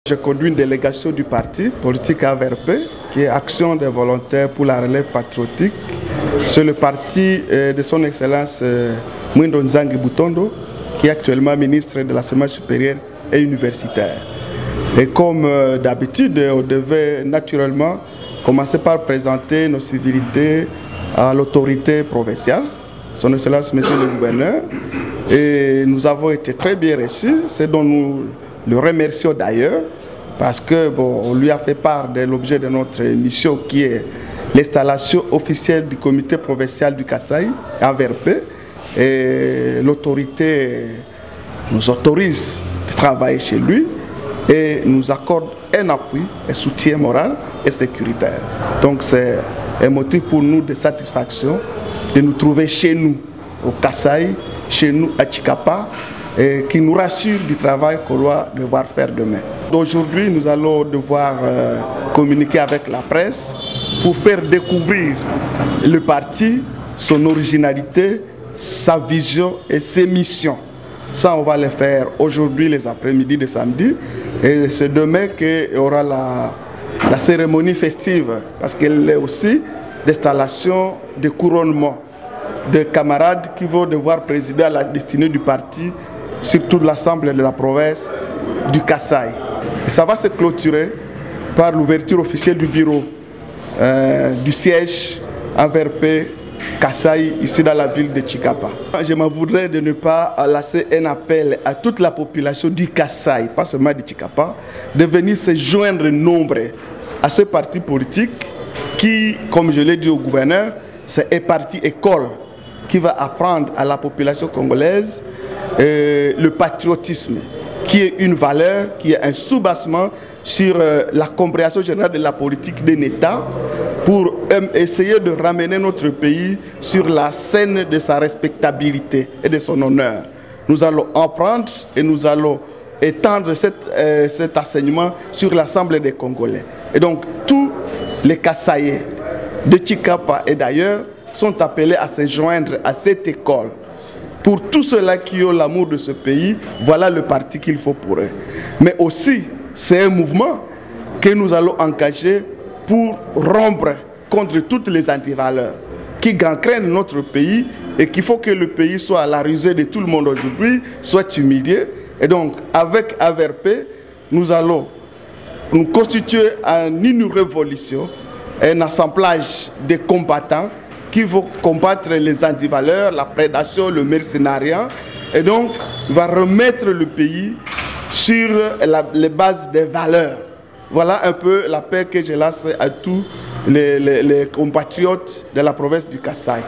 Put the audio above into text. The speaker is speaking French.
J'ai conduit une délégation du parti politique AVRP, qui est Action des volontaires pour la relève patriotique. C'est le parti de son Excellence Mwindo Nzangi Butondo, qui est actuellement ministre de l'enseignement supérieur et universitaire. Et comme d'habitude, on devait naturellement commencer par présenter nos civilités à l'autorité provinciale, son Excellence Monsieur le Gouverneur. Et nous avons été très bien reçus, c'est dont nous le remercions d'ailleurs, parce que on lui a fait part de l'objet de notre mission qui est l'installation officielle du comité provincial du Kasaï, AVRP, et l'autorité nous autorise de travailler chez lui et nous accorde un appui, un soutien moral et sécuritaire. Donc c'est un motif pour nous de satisfaction de nous trouver chez nous, au Kasaï, chez nous à Tchikapa, et qui nous rassure du travail qu'on doit devoir faire demain. Aujourd'hui, nous allons devoir communiquer avec la presse pour faire découvrir le parti, son originalité, sa vision et ses missions. Ça, on va le faire aujourd'hui, les après-midi de samedi, et c'est demain qu'il y aura la cérémonie festive, parce qu'elle est aussi d'installation de couronnement de camarades qui vont devoir présider à la destinée du parti sur toute l'Assemblée de la province du Kasaï. Et ça va se clôturer par l'ouverture officielle du bureau du siège AVRP Kasaï, ici dans la ville de Tchikapa. Je m'en voudrais de ne pas lancer un appel à toute la population du Kasaï, pas seulement de Tchikapa, de venir se joindre nombreux à ce parti politique qui, comme je l'ai dit au gouverneur, c'est un parti école qui va apprendre à la population congolaise le patriotisme, qui est une valeur, qui est un soubassement sur la compréhension générale de la politique d'un État pour essayer de ramener notre pays sur la scène de sa respectabilité et de son honneur. Nous allons en prendre et nous allons étendre cet enseignement sur l'Assemblée des Congolais. Et donc tous les Kasaïens de Tchikapa et d'ailleurs sont appelés à se joindre à cette école. Pour tous ceux-là qui ont l'amour de ce pays, voilà le parti qu'il faut pour eux. Mais aussi, c'est un mouvement que nous allons engager pour rompre contre toutes les antivaleurs qui gangrènent notre pays et qu'il faut que le pays soit à la risée de tout le monde aujourd'hui, soit humilié. Et donc, avec AVRP, nous allons nous constituer en une révolution, un assemblage de combattants qui vont combattre les antivaleurs, la prédation, le mercenariat, et donc va remettre le pays sur les bases des valeurs. Voilà un peu l'appel que je lance à tous les compatriotes de la province du Kasaï.